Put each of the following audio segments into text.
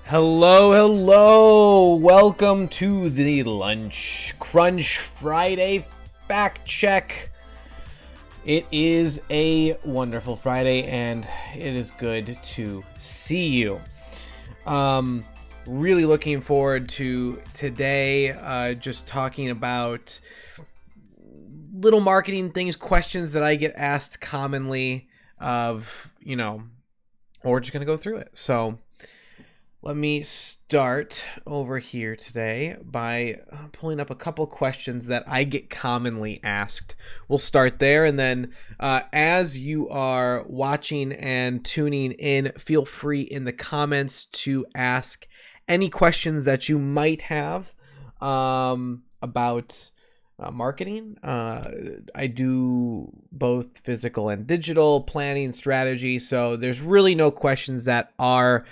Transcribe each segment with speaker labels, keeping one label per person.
Speaker 1: Hello. Welcome to the Lunch Crunch Friday Fact Check. It is a wonderful Friday, and it is good to see you. Really looking forward to today, just talking about little marketing things, questions that I get asked commonly of, we're just going to go through it. So let me start over here today by pulling up a couple questions that I get commonly asked. We'll start there, and then as you are watching and tuning in, feel free in the comments to ask any questions that you might have about marketing. I do both physical and digital planning strategy, so there's really no questions that are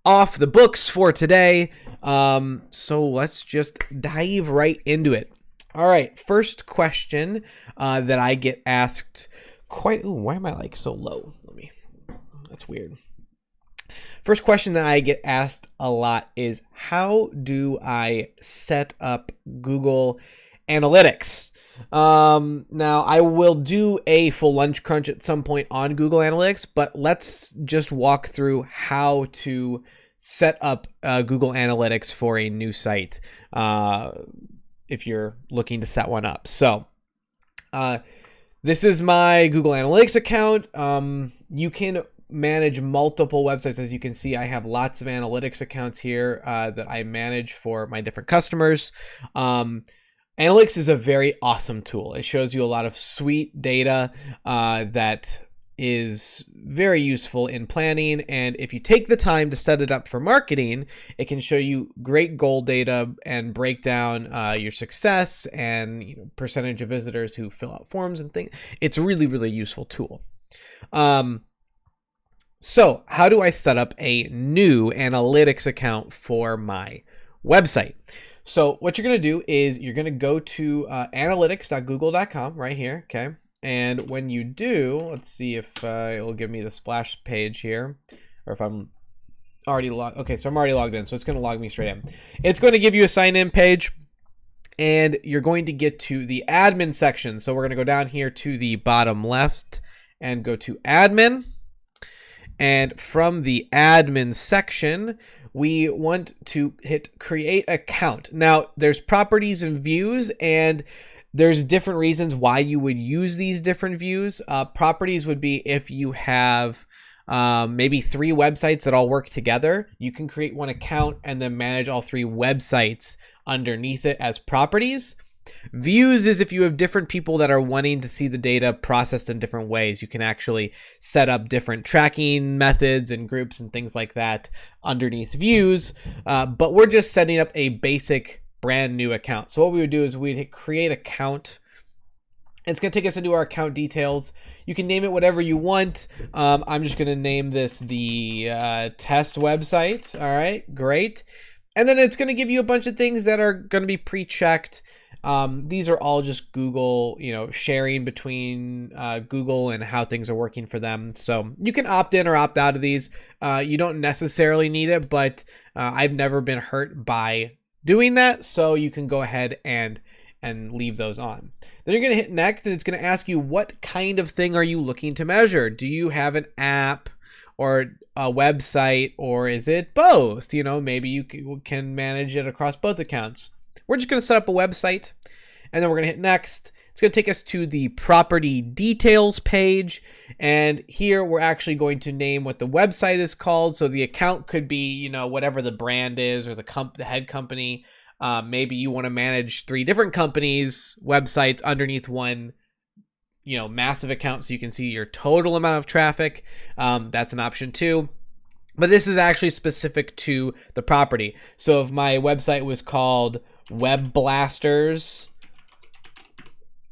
Speaker 1: off the books for today. So let's just dive right into it. All right, first question that I get asked why am I like so low? That's weird. First question that I get asked a lot is, how do I set up Google Analytics? Now I will do a full lunch crunch at some point on Google Analytics, but let's just walk through how to set up Google Analytics for a new site if you're looking to set one up. So this is my Google Analytics account. You can manage multiple websites. As you can see, I have lots of analytics accounts here that I manage for my different customers. Analytics is a very awesome tool. It shows you a lot of sweet data that is very useful in planning. And if you take the time to set it up for marketing, it can show you great goal data and break down your success and percentage of visitors who fill out forms and things. It's a really, really useful tool. So how do I set up a new analytics account for my website? So what you're going to do is you're going to go to analytics.google.com right here, okay? And when you do, let's see if it will give me the splash page here, or if I'm already logged. Okay, so I'm already logged in, so it's going to log me straight in. It's going to give you a sign-in page, and you're going to get to the admin section. So we're going to go down here to the bottom left and go to admin. And from the admin section, we want to hit create account. Now there's properties and views, and there's different reasons why you would use these different views. Properties would be if you have maybe 3 websites that all work together. You can create one account and then manage all 3 websites underneath it as properties. Views is if you have different people that are wanting to see the data processed in different ways. You can actually set up different tracking methods and groups and things like that underneath views. But we're just setting up a basic brand new account. So what we would do is we'd hit create account. It's going to take us into our account details. You can name it whatever you want. I'm just going to name this the test website. All right, great. And then it's going to give you a bunch of things that are going to be pre-checked. These are all just Google, sharing between Google and how things are working for them. So you can opt in or opt out of these. You don't necessarily need it, but I've never been hurt by doing that. So you can go ahead and leave those on. Then you're going to hit next, and it's going to ask you, what kind of thing are you looking to measure? Do you have an app or a website, or is it both? Maybe you can manage it across both accounts. We're just going to set up a website, and then we're going to hit next. It's going to take us to the property details page, and here we're actually going to name what the website is called. So the account could be, whatever the brand is or the head company. Maybe you want to manage 3 different companies' websites underneath one, massive account, so you can see your total amount of traffic. That's an option too. But this is actually specific to the property. So if my website was called Web Blasters,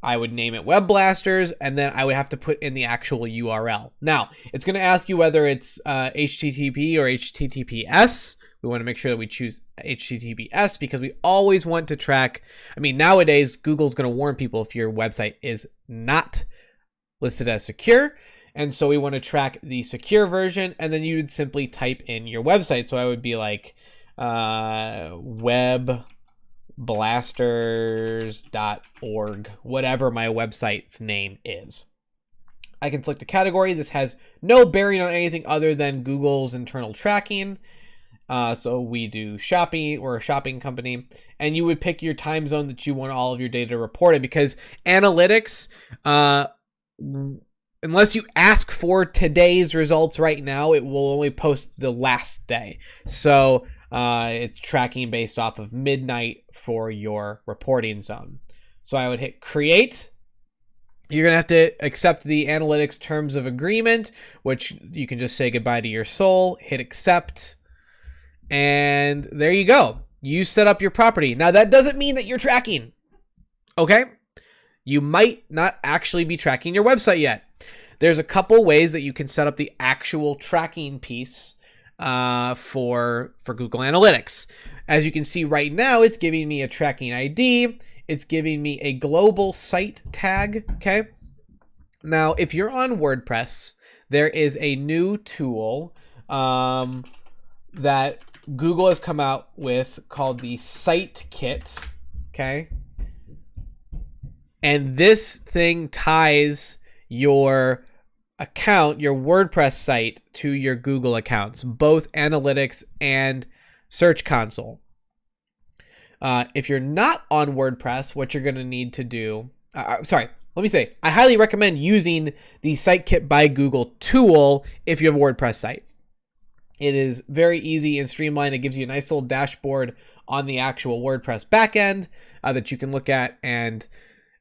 Speaker 1: I would name it Web Blasters, and then I would have to put in the actual URL. Now, it's going to ask you whether it's HTTP or HTTPS. We want to make sure that we choose HTTPS because we always want to track. Nowadays, Google's going to warn people if your website is not listed as secure. And so we want to track the secure version, and then you would simply type in your website. So I would be like webblasters.org, whatever my website's name is. I can select a category. This has no bearing on anything other than Google's internal tracking. So we do shopping. We're a shopping company, and you would pick your time zone that you want all of your data reported, because analytics, unless you ask for today's results right now, it will only post the last day. So it's tracking based off of midnight for your reporting zone. So I would hit create. You're going to have to accept the analytics terms of agreement, which you can just say goodbye to your soul, hit accept, and there you go. You set up your property. Now, that doesn't mean that you're tracking, okay? You might not actually be tracking your website yet. There's a couple ways that you can set up the actual tracking piece for Google Analytics. As you can see right now, it's giving me a tracking ID. It's giving me a global site tag, okay? Now, if you're on WordPress, there is a new tool that Google has come out with called the Site Kit, okay? And this thing ties your account, your WordPress site, to your Google accounts, both Analytics and Search Console. If you're not on WordPress, what you're going to need to do, I highly recommend using the Site Kit by Google tool if you have a WordPress site. It is very easy and streamlined. It gives you a nice little dashboard on the actual WordPress backend that you can look at and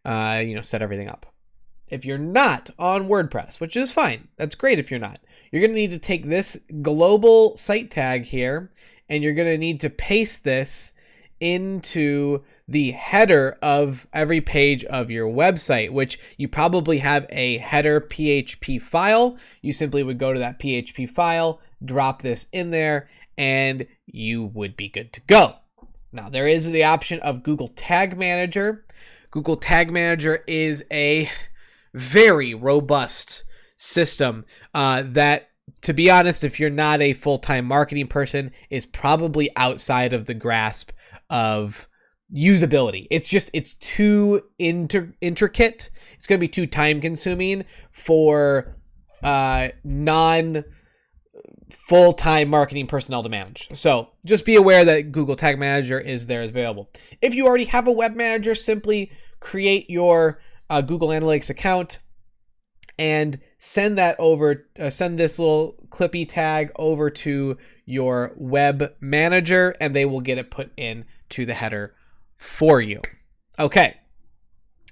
Speaker 1: set everything up. If you're not on WordPress, which is fine, that's great if you're not, you're going to need to take this global site tag here, and you're going to need to paste this into the header of every page of your website, which you probably have a header PHP file. You simply would go to that PHP file, drop this in there, and you would be good to go. Now, there is the option of Google Tag Manager. Google Tag Manager is a very robust system that, to be honest, if you're not a full-time marketing person, is probably outside of the grasp of usability. It's too intricate. It's going to be too time-consuming for non full-time marketing personnel to manage. So just be aware that Google Tag Manager is there as available. If you already have a web manager, simply create your Google Analytics account and send that over, send this little clippy tag over to your web manager, and they will get it put in to the header for you. Okay,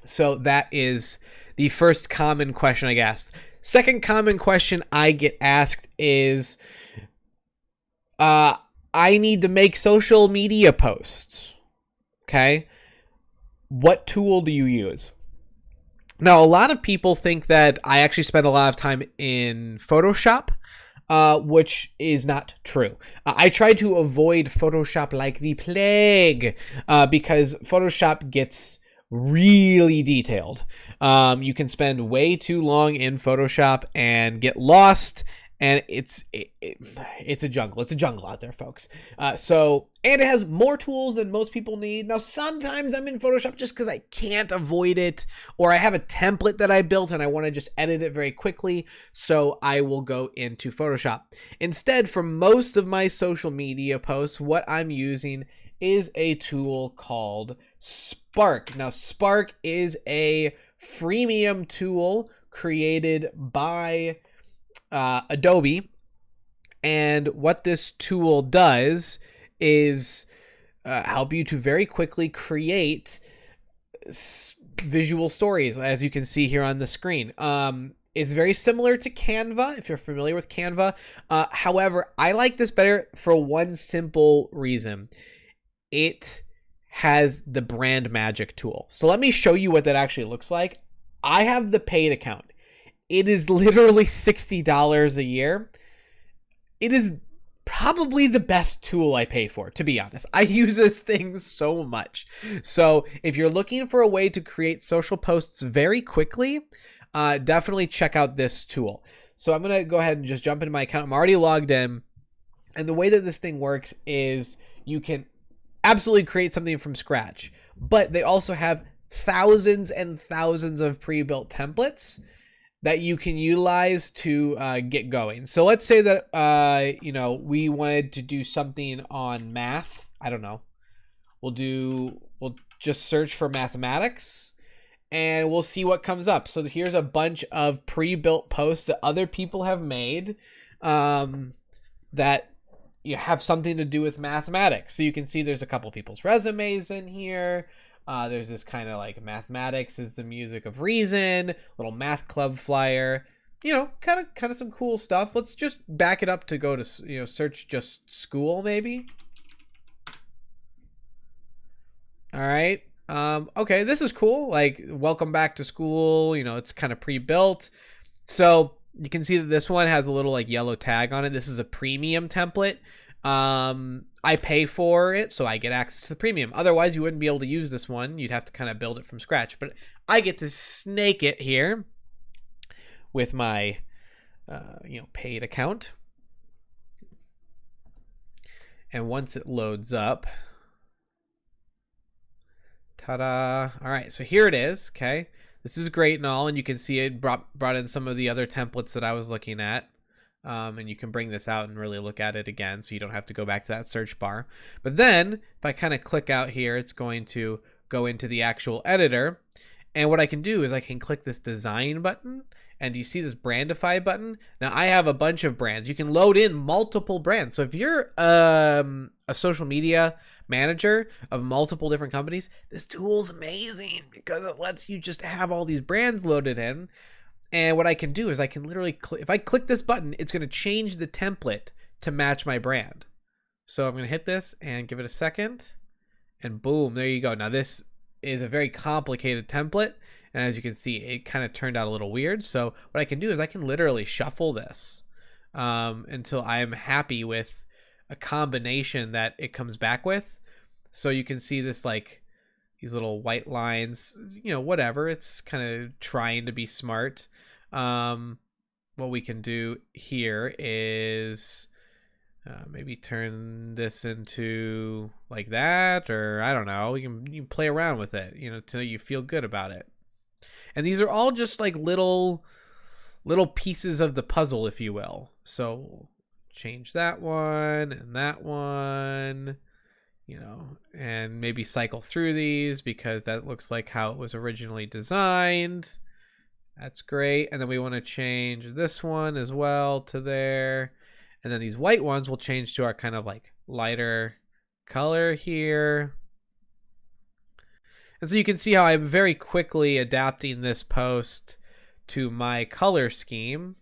Speaker 1: so that is the first common question I get asked. Second common question I get asked is, I need to make social media posts. Okay, what tool do you use? Now, a lot of people think that I actually spend a lot of time in Photoshop, which is not true. I try to avoid Photoshop like the plague because Photoshop gets really detailed. You can spend way too long in Photoshop and get lost, and it's a jungle. It's a jungle out there, folks. And it has more tools than most people need. Now, sometimes I'm in Photoshop just because I can't avoid it, or I have a template that I built and I want to just edit it very quickly, so I will go into Photoshop. Instead, for most of my social media posts, what I'm using is a tool called Spark. Now, Spark is a freemium tool created by Adobe, and what this tool does is help you to very quickly create visual stories, as you can see here on the screen. It's very similar to Canva, if you're familiar with Canva. However, I like this better for one simple reason. It has the brand magic tool. So let me show you what that actually looks like. I have the paid account. It is literally $60 a year. It is probably the best tool I pay for, to be honest. I use this thing so much. So if you're looking for a way to create social posts very quickly, definitely check out this tool. So I'm going to go ahead and just jump into my account. I'm already logged in. And the way that this thing works is you can absolutely create something from scratch, but they also have thousands and thousands of pre-built templates that you can utilize to get going. So let's say that we wanted to do something on math. I don't know. We'll just search for mathematics and we'll see what comes up. So here's a bunch of pre-built posts that other people have made that you have something to do with mathematics. So you can see there's a couple people's resumes in here. There's this kind of like mathematics is the music of reason, little math club flyer, kind of some cool stuff. Let's just back it up to go to, search just school maybe. All right. Okay, this is cool. Like, welcome back to school. It's kind of pre-built. So you can see that this one has a little like yellow tag on it. This is a premium template. I pay for it, so I get access to the premium. Otherwise, you wouldn't be able to use this one. You'd have to kind of build it from scratch. But I get to snake it here with my, paid account. And once it loads up, ta-da! All right, so here it is. Okay, this is great and all, and you can see it brought in some of the other templates that I was looking at. And you can bring this out and really look at it again, so you don't have to go back to that search bar. But then if I kind of click out here, it's going to go into the actual editor. And what I can do is I can click this design button, and you see this brandify button. Now I have a bunch of brands. You can load in multiple brands. So if you're a social media manager of multiple different companies, this tool's amazing because it lets you just have all these brands loaded in. And what I can do is I can literally if I click this button, it's going to change the template to match my brand. So I'm going to hit this and give it a second, and boom, there you go. Now this is a very complicated template, and as you can see, it kind of turned out a little weird. So what I can do is I can literally shuffle this until I am happy with a combination that it comes back with. So you can see this like these little white lines, whatever. It's kind of trying to be smart. What we can do here is maybe turn this into like that, or I don't know. You can play around with it, till you feel good about it. And these are all just like little pieces of the puzzle, if you will. So change that one and that one. And maybe cycle through these because that looks like how it was originally designed. That's great. And then we want to change this one as well to there. And then these white ones will change to our kind of like lighter color here. And so you can see how I'm very quickly adapting this post to my color scheme.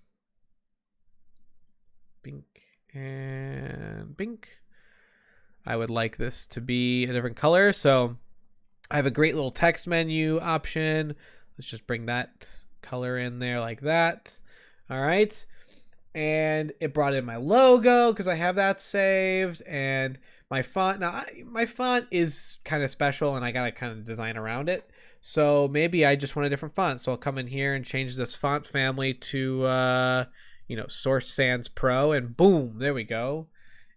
Speaker 1: Bink and bink. I would like this to be a different color. So I have a great little text menu option. Let's just bring that color in there like that. All right. And it brought in my logo because I have that saved, and my font. Now my font is kind of special and I got to kind of design around it. So maybe I just want a different font. So I'll come in here and change this font family to, Source Sans Pro, and boom, there we go.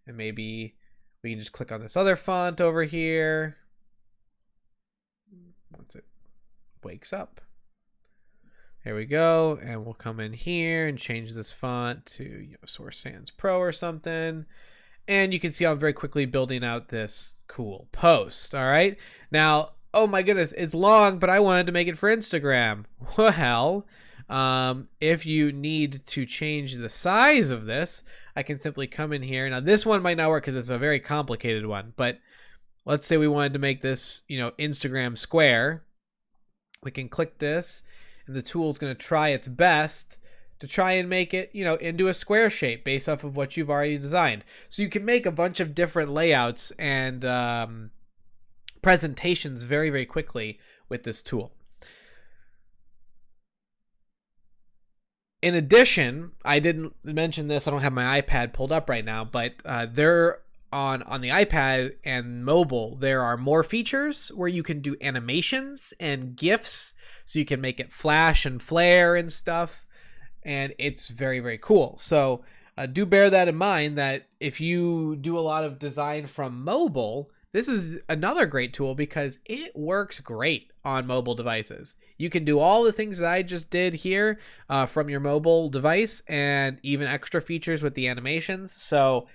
Speaker 1: And maybe we can just click on this other font over here once it wakes up. There we go. And we'll come in here and change this font to Source Sans Pro or something. And you can see I'm very quickly building out this cool post. All right. Now, oh my goodness, it's long, but I wanted to make it for Instagram. Well, if you need to change the size of this, I can simply come in here. Now this one might not work because it's a very complicated one, but let's say we wanted to make this, Instagram square. We can click this and the tool is going to try its best to try and make it, into a square shape based off of what you've already designed. So you can make a bunch of different layouts and presentations very, very quickly with this tool. In addition, I didn't mention this. I don't have my iPad pulled up right now, but there on the iPad and mobile, there are more features where you can do animations and GIFs, so you can make it flash and flare and stuff, and it's very, very cool. So do bear that in mind, that if you do a lot of design from mobile, this is another great tool because it works great on mobile devices. You can do all the things that I just did here from your mobile device, and even extra features with the animations. So,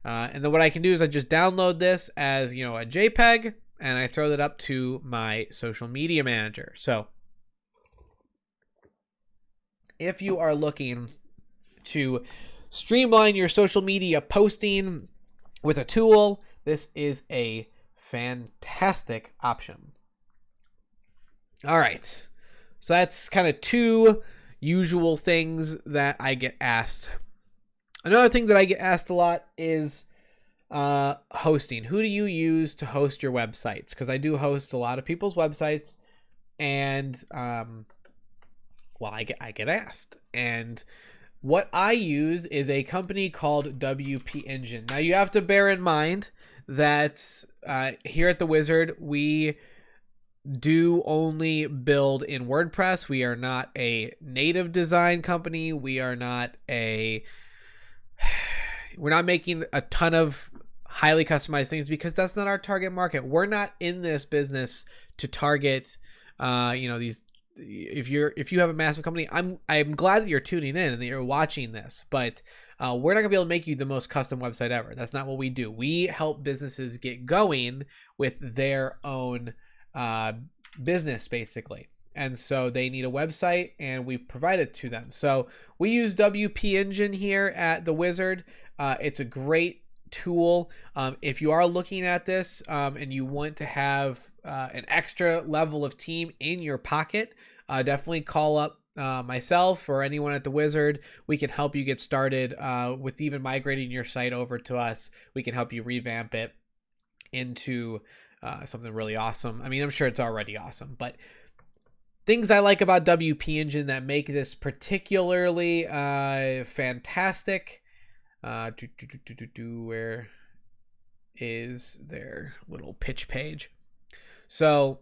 Speaker 1: and then what I can do is I just download this as, a JPEG, and I throw that up to my social media manager. So if you are looking to streamline your social media posting with a tool, this is a fantastic option. All right. So that's kind of two usual things that I get asked. Another thing that I get asked a lot is hosting. Who do you use to host your websites? Because I do host a lot of people's websites, and I get asked. And what I use is a company called WP Engine. Now, you have to bear in mind that here at The Wizard, we do only build in WordPress. We are not a native design company. We're not making a ton of highly customized things because that's not our target market. We're not in this business to target, these. If you have a massive company, I'm glad that you're tuning in and that you're watching this, but we're not gonna be able to make you the most custom website ever. That's not what we do. We help businesses get going with their own business, basically, and so they need a website, and we provide it to them. So we use WP Engine here at The Wizard. It's a great tool. If you are looking at this and you want to have an extra level of team in your pocket, definitely call up myself or anyone at The Wizard. We can help you get started with even migrating your site over to us. We can help you revamp it into something really awesome. I mean, I'm sure it's already awesome, but things I like about WP Engine that make this particularly fantastic. Where is their little pitch page? So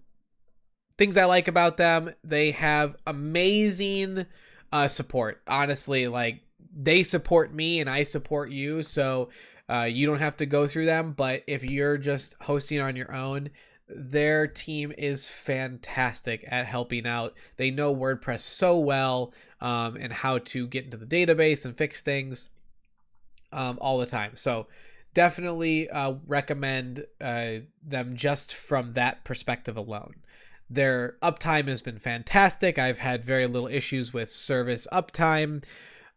Speaker 1: things I like about them, they have amazing support. Honestly, like, they support me and I support you, so you don't have to go through them. But if you're just hosting on your own, their team is fantastic at helping out. They know WordPress so well, and how to get into the database and fix things all the time. So definitely recommend them just from that perspective alone. Their uptime has been fantastic. I've had very little issues with service uptime.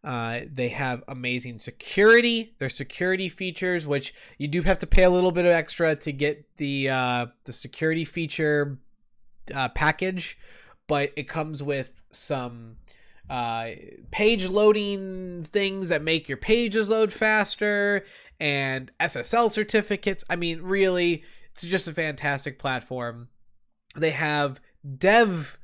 Speaker 1: They have amazing security. Their security features, which you do have to pay a little bit of extra to get the security feature package, but it comes with some page loading things that make your pages load faster, and SSL certificates. I mean, really, it's just a fantastic platform. They have dev.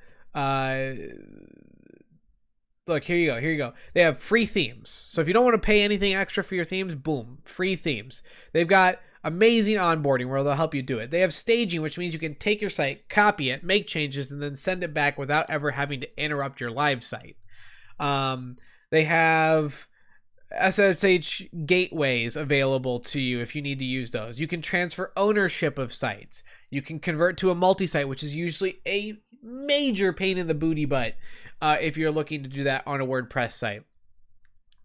Speaker 1: Look, here you go. They have free themes. So if you don't want to pay anything extra for your themes, boom, free themes. They've got amazing onboarding where they'll help you do it. They have staging, which means you can take your site, copy it, make changes, and then send it back without ever having to interrupt your live site. They have SSH gateways available to you if you need to use those. You can transfer ownership of sites. You can convert to a multi-site, which is usually a major pain in the booty butt if you're looking to do that on a WordPress site.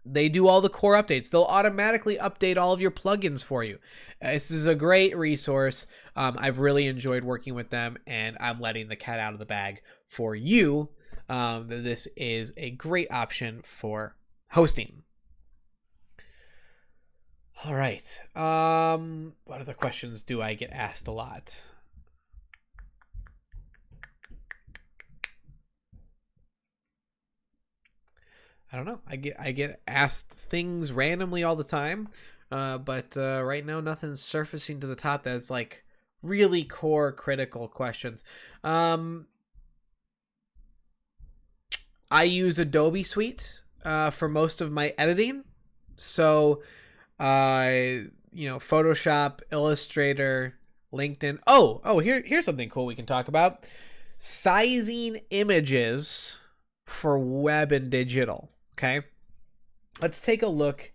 Speaker 1: They do all the core updates. They'll automatically update all of your plugins for you. This is a great resource. I've really enjoyed working with them, and I'm letting the cat out of the bag for you. This is a great option for hosting. All right. What other questions do I get asked a lot? I don't know. I get asked things randomly all the time, but right now nothing's surfacing to the top that's like really core critical questions. I use Adobe Suite for most of my editing, so Photoshop, Illustrator, LinkedIn. Here's something cool we can talk about. Sizing images for web and digital. Okay. Let's take a look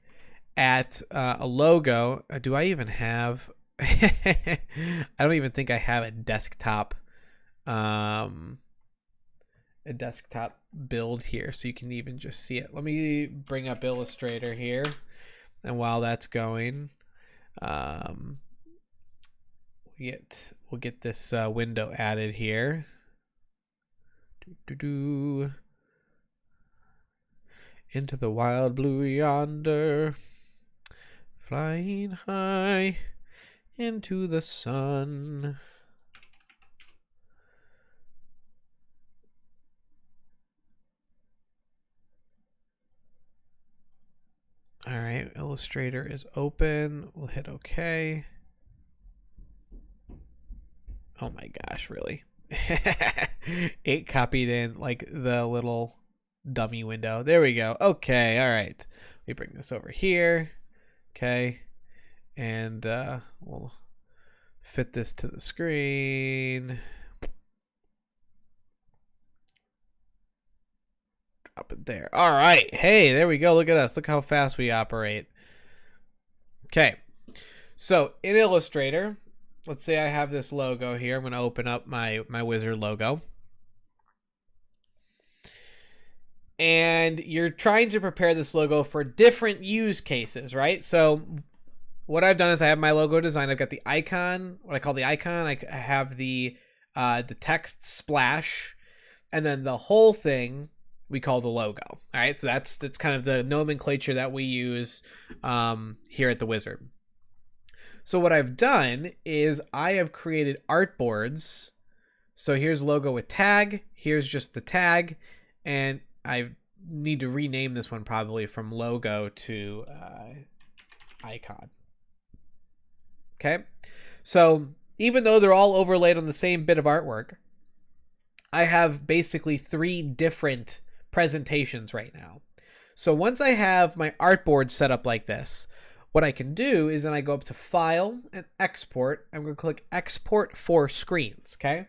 Speaker 1: at a logo. Do I even have... I don't even think I have a desktop build here, so you can even just see it. Let me bring up Illustrator here, and while that's going, we'll get this window added here. Into the wild blue yonder, flying high into the sun. All right, Illustrator is open. We'll hit OK. Oh my gosh, really? It copied in like the little dummy window. There we go. Okay, all right. We bring this over here. Okay. And we'll fit this to the screen. Drop it there. All right. Hey, there we go. Look at us. Look how fast we operate. Okay. So in Illustrator, let's say I have this logo here. I'm going to open up my wizard logo. And you're trying to prepare this logo for different use cases, right? So what I've done is I have my logo design. I've got the icon, what I call the icon. I have the text splash, and then the whole thing we call the logo. All right, so that's kind of the nomenclature that we use here at the Wizard. So what I've done is I have created artboards. So here's logo with tag. Here's just the tag, and I need to rename this one probably from logo to icon. Okay, so even though they're all overlaid on the same bit of artwork, I have basically 3 different presentations right now. So once I have my artboard set up like this, what I can do is then I go up to File and Export. I'm going to click Export for Screens. Okay, and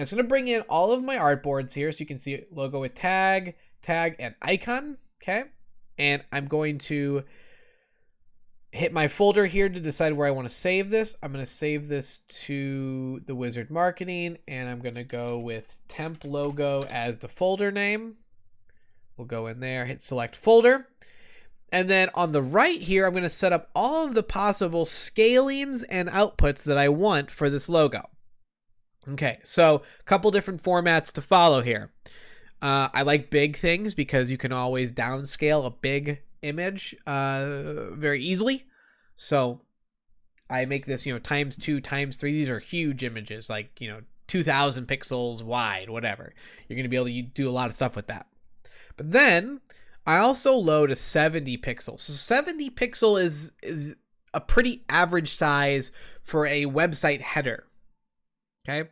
Speaker 1: it's going to bring in all of my artboards here, so you can see logo with tag, and icon. Okay, and I'm going to hit my folder here to decide where I want to save this. I'm going to save this to the Wizard Marketing, and I'm going to go with temp logo as the folder name. We'll go in there, hit select folder. And then on the right here, I'm going to set up all of the possible scalings and outputs that I want for this logo. Okay, so a couple different formats to follow here. I like big things because you can always downscale a big image very easily. So I make this, times 2, times 3. These are huge images, like, 2,000 pixels wide, whatever. You're going to be able to do a lot of stuff with that. But then I also load a 70 pixel. So 70 pixel is a pretty average size for a website header. Okay.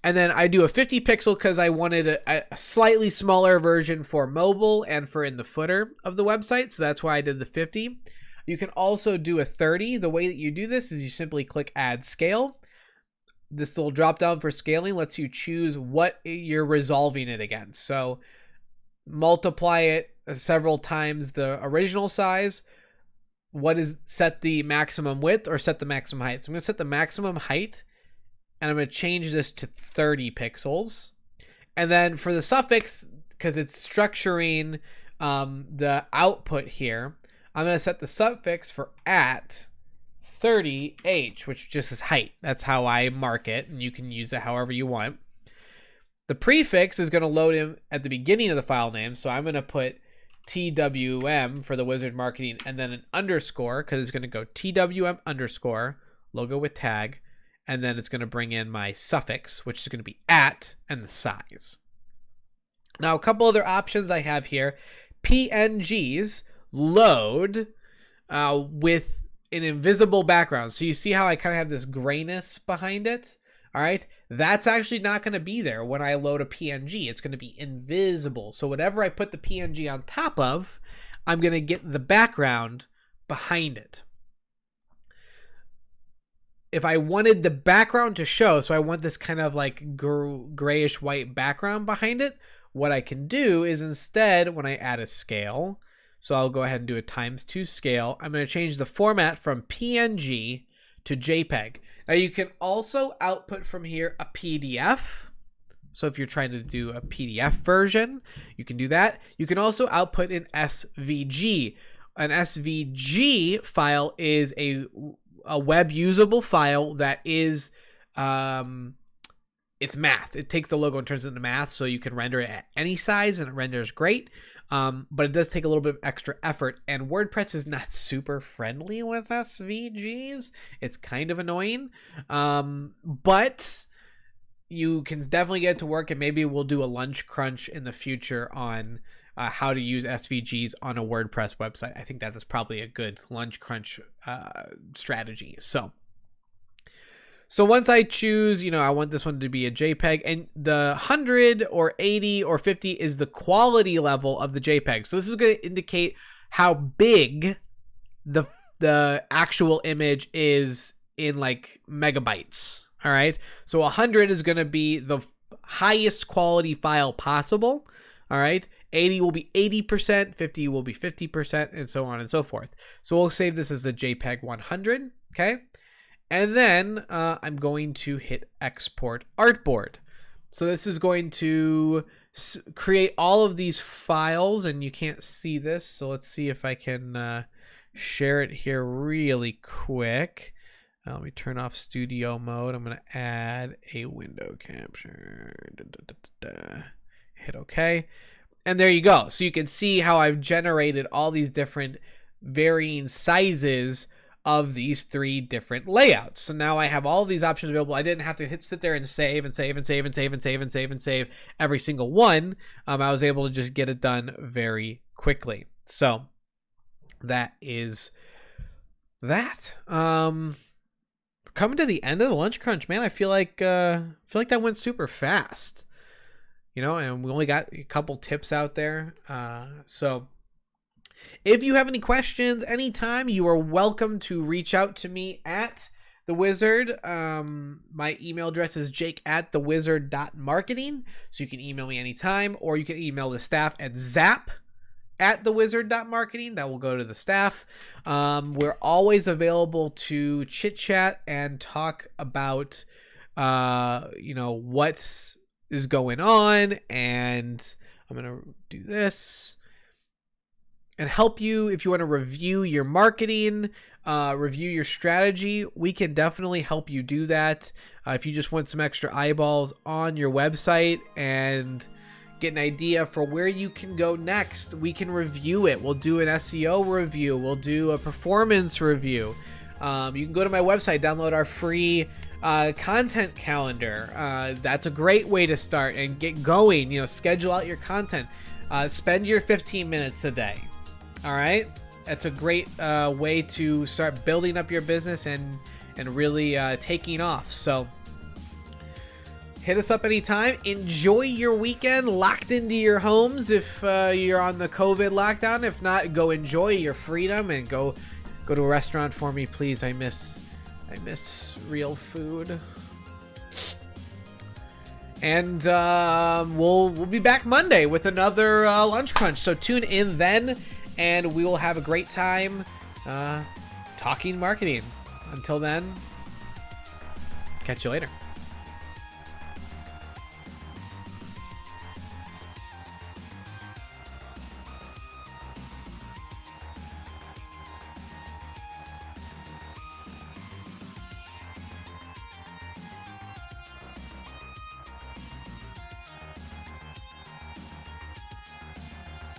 Speaker 1: And then I do a 50 pixel because I wanted a slightly smaller version for mobile and for in the footer of the website. So that's why I did the 50. You can also do a 30. The way that you do this is you simply click Add Scale. This little drop down for scaling lets you choose what you're resolving it against. So multiply it several times the original size. What is set the maximum width or set the maximum height? So I'm going to set the maximum height, and I'm going to change this to 30 pixels. And then for the suffix, because it's structuring the output here, I'm going to set the suffix for at 30h, which just is height. That's how I mark it, and you can use it however you want. The prefix is going to load in at the beginning of the file name, so I'm going to put TWM for the Wizard Marketing, and then an underscore, because it's going to go TWM underscore, logo with tag, and then it's going to bring in my suffix, which is going to be at, and the size. Now, a couple other options I have here. PNGs load with an invisible background. So you see how I kind of have this grayness behind it? All right, that's actually not going to be there when I load a PNG. It's going to be invisible. So whatever I put the PNG on top of, I'm going to get the background behind it. if I wanted the background to show, so I want this kind of like grayish white background behind it, what I can do is instead, when I add a scale, so I'll go ahead and do a ×2 scale, I'm going to change the format from PNG to JPEG. Now you can also output from here a PDF. So if you're trying to do a PDF version, you can do that. You can also output an SVG. An SVG file is a web usable file that is it's math. It takes the logo and turns it into math, so you can render it at any size and it renders great. But it does take a little bit of extra effort, and WordPress is not super friendly with SVGs. It's kind of annoying, but you can definitely get it to work, and maybe we'll do a lunch crunch in the future on how to use SVGs on a WordPress website. I think that is probably a good lunch crunch strategy. So once I choose, I want this one to be a JPEG, and the 100 or 80 or 50 is the quality level of the JPEG. So this is going to indicate how big the actual image is in like megabytes. All right. So 100 is going to be the highest quality file possible. All right. 80 will be 80%, 50 will be 50%, and so on and so forth. So we'll save this as the JPEG 100. Okay. And then I'm going to hit export artboard. So this is going to create all of these files, and you can't see this. So let's see if I can share it here really quick. Let me turn off studio mode. I'm going to add a window capture. Hit OK. And there you go. So you can see how I've generated all these different varying sizes of these 3 different layouts. So now I have all of these options available. I didn't have to sit there and save and save and save and save and save and save and save every single one. I was able to just get it done very quickly. So that is that. Coming to the end of the lunch crunch, man. I feel like that went super fast. And we only got a couple tips out there. So if you have any questions anytime, you are welcome to reach out to me at The Wizard. My email address is jake@thewizard.marketing. So you can email me anytime, or you can email the staff at zap@thewizard.marketing. That will go to the staff. We're always available to chit chat and talk about, what is going on. And I'm going to do this and help you if you want to review your marketing, review your strategy. We can definitely help you do that. If you just want some extra eyeballs on your website and get an idea for where you can go next, we can review it. We'll do an SEO review. We'll do a performance review. You can go to my website, download our free content calendar. That's a great way to start and get going. Schedule out your content. Spend your 15 minutes a day. All right, that's a great way to start building up your business and really taking off. So hit us up anytime. Enjoy your weekend locked into your homes if you're on the COVID lockdown. If not, go enjoy your freedom and go to a restaurant for me, please. I miss real food. And we'll be back Monday with another lunch crunch. So tune in then, and we will have a great time talking marketing. Until then, catch you later.